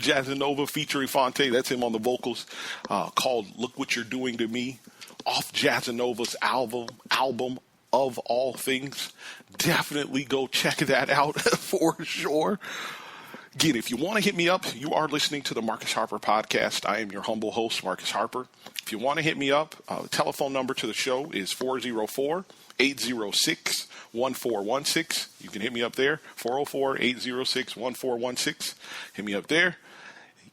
Jazzanova featuring Fonte. That's him on the vocals. Called "Look What You're Doing to Me," off Jazzanova's album Of All Things. Definitely go check that out for sure. Again, if you want to hit me up, you are listening to the Marcus Harper podcast. I am your humble host, Marcus Harper. If you want to hit me up, the telephone number to the show is 404-806-1416. You can hit me up there, 404-806-1416. Hit me up there.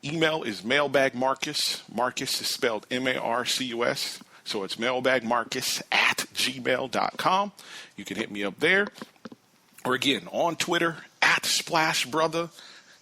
Email is mailbagmarcus. Marcus is spelled M-A-R-C-U-S. So it's mailbagmarcus@gmail.com. You can hit me up there. Or again, on Twitter, @SplashBrother.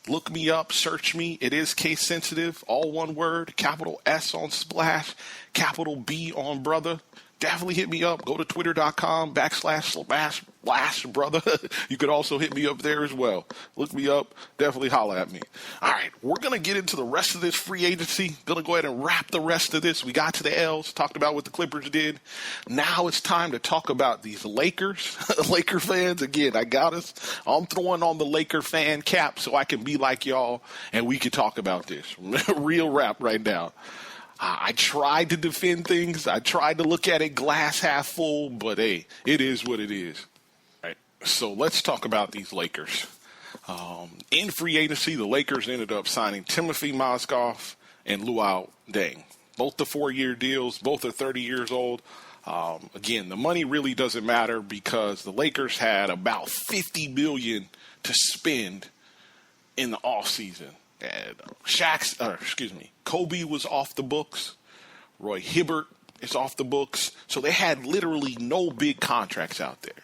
Look me up, search me. It is case sensitive, all one word, capital S on Splash, capital B on Brother. Definitely hit me up. Go to twitter.com//SplashBrother. You could also hit me up there as well. Look me up. Definitely holler at me. All right, we're going to get into the rest of this free agency. Going to go ahead and wrap the rest of this. We got to the L's, talked about what the Clippers did. Now it's time to talk about these Lakers. Laker fans, again, I got us. I'm throwing on the Laker fan cap so I can be like y'all and we can talk about this. Real rap right now. I tried to defend things. I tried to look at it glass half full, but hey, it is what it is. All right, so let's talk about these Lakers. In free agency, the Lakers ended up signing Timothy Mozgov and Luol Deng. Both the 4-year deals, both are 30 years old. Again, the money really doesn't matter because the Lakers had about $50 million to spend in the offseason. And Kobe was off the books. Roy Hibbert is off the books. So they had literally no big contracts out there.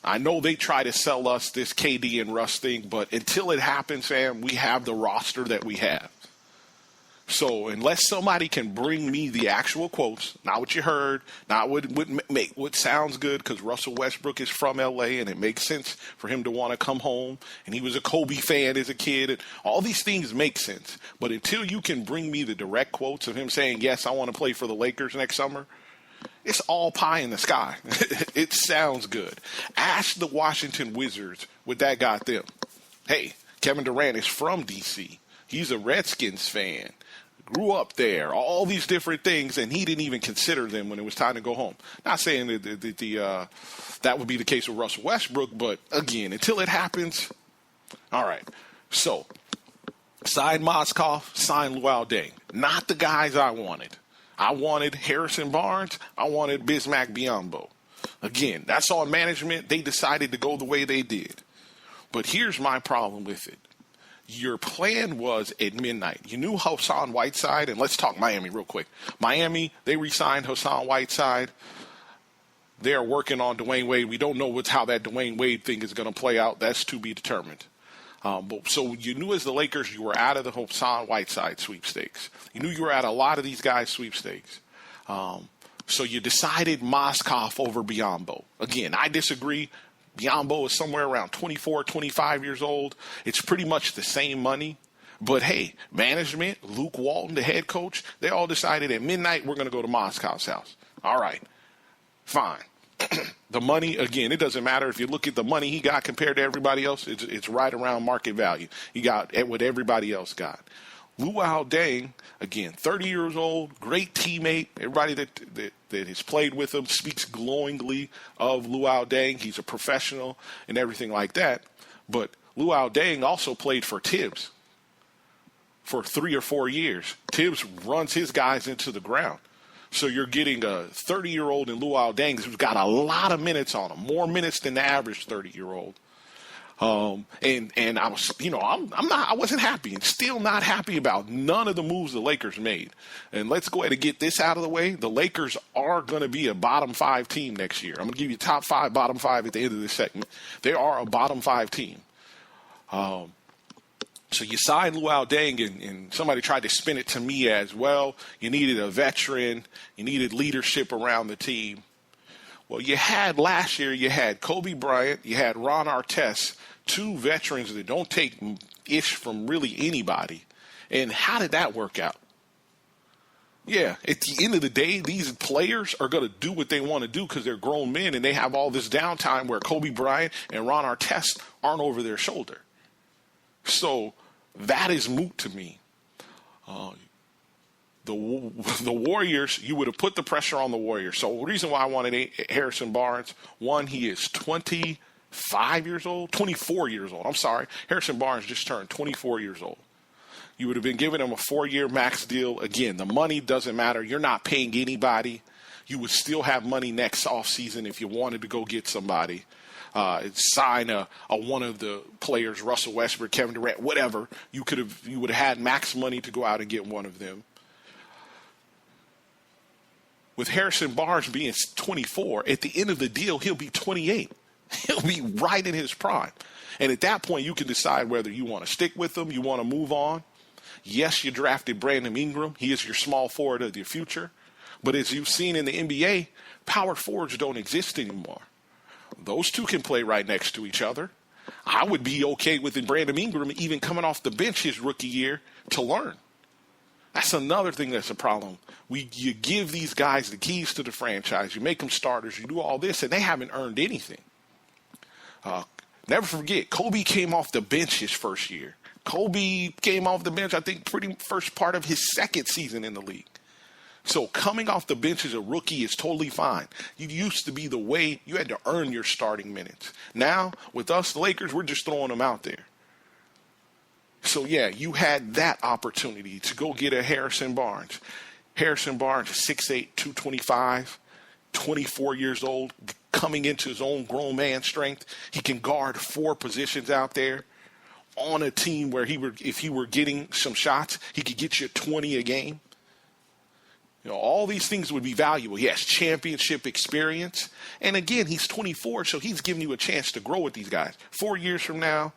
I know they try to sell us this KD and Russ thing, but until it happens, fam, we have the roster that we have. So unless somebody can bring me the actual quotes, not what you heard, not what sounds good, because Russell Westbrook is from L.A. and it makes sense for him to want to come home, and he was a Kobe fan as a kid, and all these things make sense. But until you can bring me the direct quotes of him saying, yes, I want to play for the Lakers next summer, it's all pie in the sky. It sounds good. Ask the Washington Wizards what that got them. Hey, Kevin Durant is from D.C. He's a Redskins fan. Grew up there, all these different things, and he didn't even consider them when it was time to go home. Not saying that would be the case with Russell Westbrook, but again, until it happens, all right. So, sign Mozgov, sign Luol Deng. Not the guys I wanted. I wanted Harrison Barnes. I wanted Bismack Biyombo. Again, that's on management. They decided to go the way they did. But here's my problem with it. Your plan was at midnight. You knew Hassan Whiteside, and let's talk Miami real quick. Miami, they re-signed Hassan Whiteside. They're working on Dwayne Wade. We don't know how that Dwayne Wade thing is going to play out. That's to be determined. So you knew as the Lakers you were out of the Hassan Whiteside sweepstakes. You knew you were at a lot of these guys' sweepstakes. So you decided Mozgov over Biyombo. Again, I disagree. Biyombo is somewhere around 24, 25 years old. It's pretty much the same money. But, hey, management, Luke Walton, the head coach, they all decided at midnight we're going to go to Mozgov's house. All right, fine. The money, again, it doesn't matter. If you look at the money he got compared to everybody else, it's right around market value. He got what everybody else got. Luol Deng, again, 30 years old, great teammate. Everybody that has played with him speaks glowingly of Luol Deng. He's a professional and everything like that. But Luol Deng also played for Tibbs for 3 or 4 years. Tibbs runs his guys into the ground. So you're getting a 30-year-old in Luol Deng who's got a lot of minutes on him, more minutes than the average 30-year-old. And I was, I wasn't happy and still not happy about none of the moves the Lakers made. And let's go ahead and get this out of the way. The Lakers are going to be a bottom 5 team next year. I'm going to give you top 5, bottom 5 at the end of this segment. They are a bottom 5 team. So you signed Luol Deng, and somebody tried to spin it to me as, well, you needed a veteran, you needed leadership around the team. Well, last year you had Kobe Bryant, you had Ron Artest, 2 veterans that don't take ish from really anybody. And how did that work out? Yeah, at the end of the day, these players are going to do what they want to do because they're grown men and they have all this downtime where Kobe Bryant and Ron Artest aren't over their shoulder. So that is moot to me. The Warriors, you would have put the pressure on the Warriors. So the reason why I wanted Harrison Barnes, one, he is 24 years old. I'm sorry. Harrison Barnes just turned 24 years old. You would have been giving him a 4-year max deal. Again, the money doesn't matter. You're not paying anybody. You would still have money next offseason if you wanted to go get somebody. Sign a one of the players, Russell Westbrook, Kevin Durant, whatever. You would have had max money to go out and get one of them. With Harrison Barnes being 24, at the end of the deal, he'll be 28. He'll be right in his prime. And at that point, you can decide whether you want to stick with him, you want to move on. Yes, you drafted Brandon Ingram. He is your small forward of the future. But as you've seen in the NBA, power forwards don't exist anymore. Those two can play right next to each other. I would be okay with Brandon Ingram even coming off the bench his rookie year to learn. That's another thing that's a problem. You give these guys the keys to the franchise. You make them starters. You do all this, and they haven't earned anything. Never forget, Kobe came off the bench his first year. Kobe came off the bench, I think, pretty first part of his second season in the league. So coming off the bench as a rookie is totally fine. You used to be the way you had to earn your starting minutes. Now, with us, the Lakers, we're just throwing them out there. So, yeah, you had that opportunity to go get a Harrison Barnes. Harrison Barnes is 6'8", 225, 24 years old, coming into his own grown man strength. He can guard 4 positions out there on a team where if he were getting some shots, he could get you 20 a game. You know, all these things would be valuable. He has championship experience. And again, he's 24, so he's giving you a chance to grow with these guys. 4 years from now,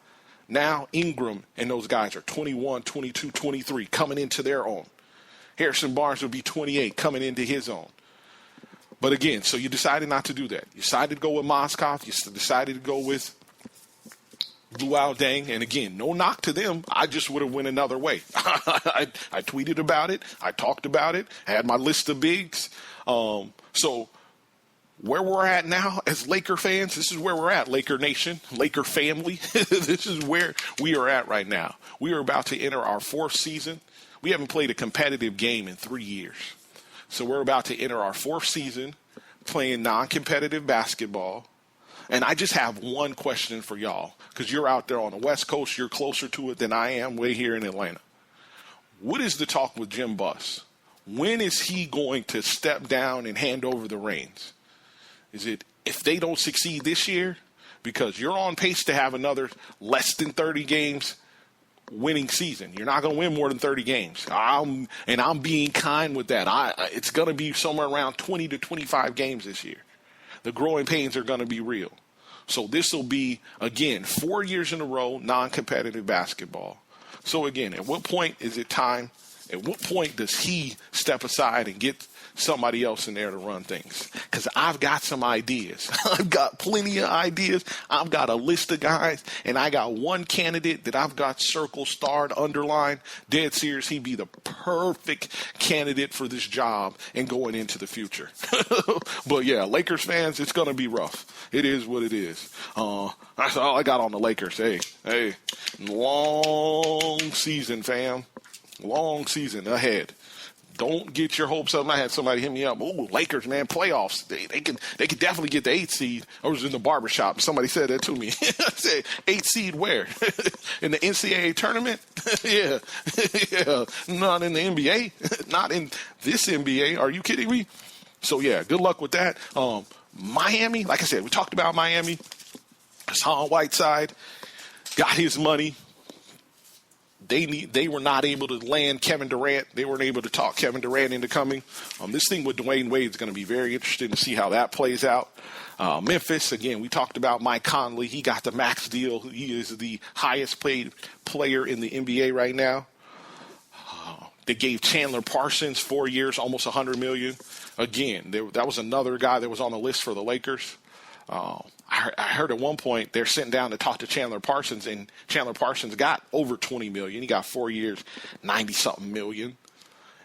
Ingram and those guys are 21, 22, 23, coming into their own. Harrison Barnes would be 28, coming into his own. But again, so you decided not to do that. You decided to go with Moskov. You decided to go with Luol Deng. And again, no knock to them. I just would have went another way. I tweeted about it. I talked about it. I had my list of bigs. So where we're at now as Laker fans, this is where we're at, Laker Nation, Laker family. This is where we are at right now. We are about to enter our 4th season. We haven't played a competitive game in 3 years. So we're about to enter our 4th season playing non-competitive basketball. And I just have one question for y'all, because you're out there on the West Coast. You're closer to it than I am way here in Atlanta. What is the talk with Jim Buss? When is he going to step down and hand over the reins? Is it if they don't succeed this year? Because you're on pace to have another less than 30 games winning season. You're not going to win more than 30 games. I'm being kind with that. It's going to be somewhere around 20 to 25 games this year. The growing pains are going to be real. So this will be, again, 4 years in a row, non-competitive basketball. So again, at what point is it time? At what point does he step aside and get somebody else in there to run things? Because I've got some ideas. I've got plenty of ideas. I've got a list of guys, and I got one candidate that I've got circled, starred, underlined, dead serious. He'd be the perfect candidate for this job and going into the future. But yeah, Lakers fans, it's going to be rough. It is what it is. That's all I got on the Lakers. Hey, long season, fam. Long season ahead. Don't get your hopes up. I had somebody hit me up. Oh, Lakers, man, playoffs. They can definitely get the 8th seed. I was in the barbershop. Somebody said that to me. I said, 8th seed where? In the NCAA tournament? Yeah. Not in the NBA. Not in this NBA. Are you kidding me? So, yeah, good luck with that. Miami, like I said, we talked about Miami. Hassan Whiteside got his money. They were not able to land Kevin Durant. They weren't able to talk Kevin Durant into coming. This thing with Dwayne Wade is going to be very interesting to see how that plays out. Memphis, again, we talked about Mike Conley. He got the max deal. He is the highest paid player in the NBA right now. They gave Chandler Parsons 4 years, almost $100 million. Again, that was another guy that was on the list for the Lakers. I heard at one point they're sitting down to talk to Chandler Parsons, and Chandler Parsons got over $20 million. He got 4 years, 90-something million.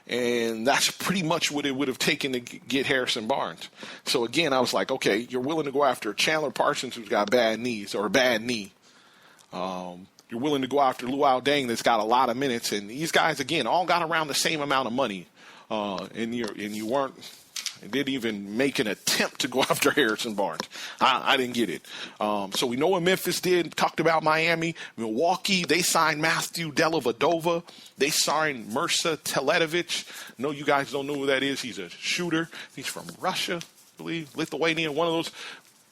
And that's pretty much what it would have taken to get Harrison Barnes. So, again, I was like, okay, you're willing to go after Chandler Parsons, who's got bad knees or a bad knee. you're willing to go after Luau Deng that's got a lot of minutes. And these guys, again, all got around the same amount of money. And you weren't didn't even make an attempt to go after Harrison Barnes. I didn't get it. So we know what Memphis did. Talked about Miami. Milwaukee, they signed Matthew Dellavedova. They signed Mirza Teletovic. No, you guys don't know who that is. He's a shooter. He's from Russia, I believe, Lithuania, one of those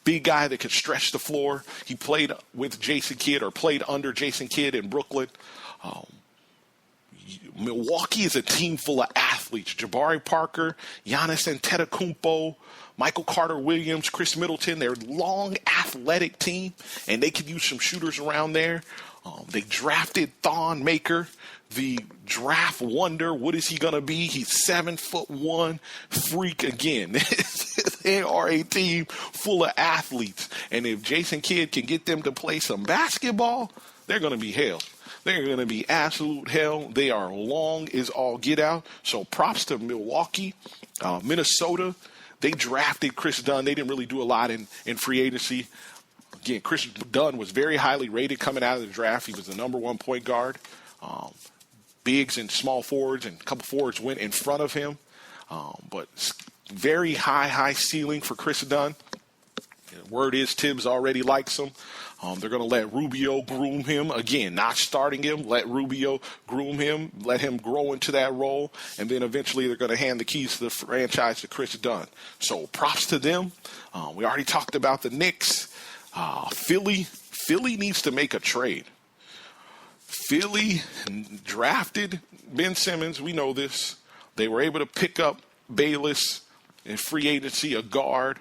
big guy that could stretch the floor. He played with Jason Kidd or played under Jason Kidd in Brooklyn. Milwaukee is a team full of athletes. Jabari Parker, Giannis Antetokounmpo, Michael Carter-Williams, Chris Middleton. They're a long, athletic team, and they could use some shooters around there. They drafted Thon Maker, the draft wonder. What is he going to be? He's 7'1", freak again. They are a team full of athletes, and if Jason Kidd can get them to play some basketball, they're going to be hell. They're going to be absolute hell. They are long as all get out. So props to Milwaukee. Minnesota, they drafted Chris Dunn. They didn't really do a lot in free agency. Again, Chris Dunn was very highly rated coming out of the draft. He was the number one point guard. Bigs and small forwards and a couple forwards went in front of him. But very high ceiling for Chris Dunn. The word is Tibbs already likes him. They're going to let Rubio groom him. Again, not starting him. Let Rubio groom him. Let him grow into that role. And then eventually they're going to hand the keys to the franchise to Chris Dunn. So props to them. We already talked about the Knicks. Philly needs to make a trade. Philly drafted Ben Simmons. We know this. They were able to pick up Bayless in free agency, a guard.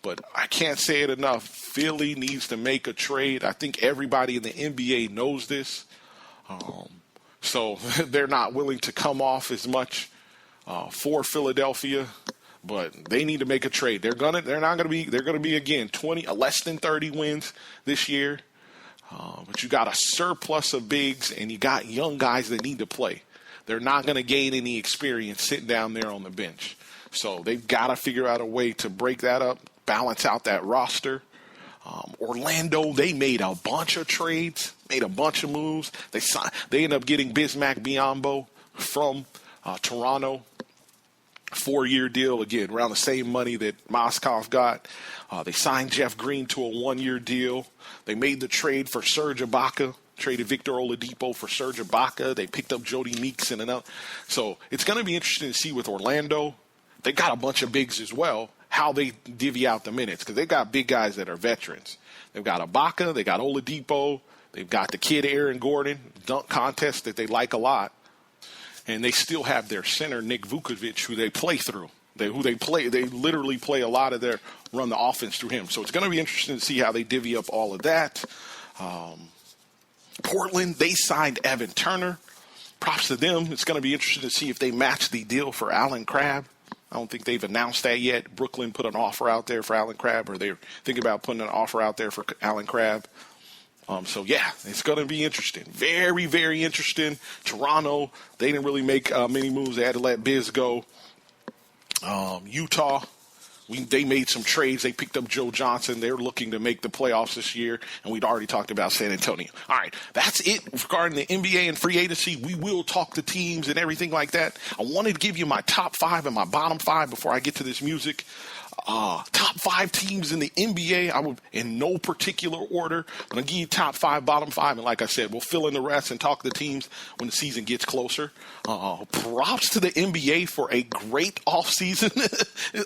But I can't say it enough. Philly needs to make a trade. I think everybody in the NBA knows this. So they're not willing to come off as much for Philadelphia, but they need to make a trade. They're going to be again 20 less than 30 wins this year. But you got a surplus of bigs and you got young guys that need to play. They're not going to gain any experience sitting down there on the bench. So they've got to figure out a way to break that up, balance out that roster. Orlando, they made a bunch of trades, made a bunch of moves. They ended up getting Bismack Biyombo from Toronto. 4-year deal, again, around the same money that Moskov got. They signed Jeff Green to a 1-year deal. They made the trade for Serge Ibaka. Traded Victor Oladipo for Serge Ibaka. They picked up Jody Meeks and another. So it's going to be interesting to see with Orlando. They got a bunch of bigs as well, how they divvy out the minutes, because they got big guys that are veterans. They've got Ibaka, they got Oladipo, they've got the kid Aaron Gordon, dunk contest that they like a lot, and they still have their center Nick Vukovic, who they play through. They literally play a lot of run the offense through him. So it's going to be interesting to see how they divvy up all of that. Portland, they signed Evan Turner. Props to them. It's going to be interesting to see if they match the deal for Allen Crabbe. I don't think they've announced that yet. Brooklyn put an offer out there for Allen Crabbe, or they're thinking about putting an offer out there for Allen Crabbe. So, yeah, it's going to be interesting. Very, very interesting. Toronto, they didn't really make many moves. They had to let Biz go. Utah, they made some trades. They picked up Joe Johnson. They're looking to make the playoffs this year, and we'd already talked about San Antonio. All right, that's it regarding the NBA and free agency. We will talk to teams and everything like that. I wanted to give you my top 5 and my bottom 5 before I get to this music. Top 5 teams in the NBA. I would, in no particular order. I'm going to give you top 5, bottom 5, and like I said, we'll fill in the rest and talk to the teams when the season gets closer. Props to the NBA for a great offseason.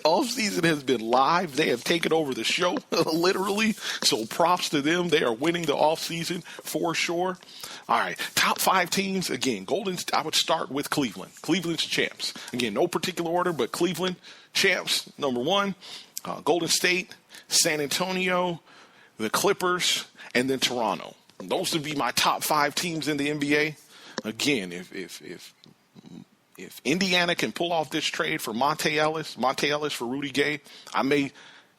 Offseason has been live. They have taken over the show, literally. So props to them. They are winning the offseason for sure. All right, top 5 teams. Again, I would start with Cleveland. Cleveland's champs. Again, no particular order, but Cleveland champs, number 1. Golden State, San Antonio, the Clippers, and then Toronto. Those would be my top 5 teams in the NBA. Again, if Indiana can pull off this trade for Monte Ellis for Rudy Gay, I may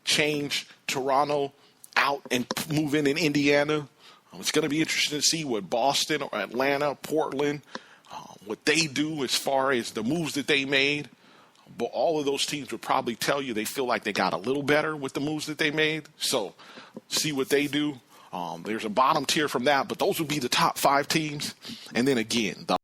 change Toronto out and move in Indiana. It's going to be interesting to see what Boston or Atlanta, Portland, what they do as far as the moves that they made. But all of those teams would probably tell you they feel like they got a little better with the moves that they made. So see what they do. There's a bottom tier from that, but those would be the top 5 teams. And then again, the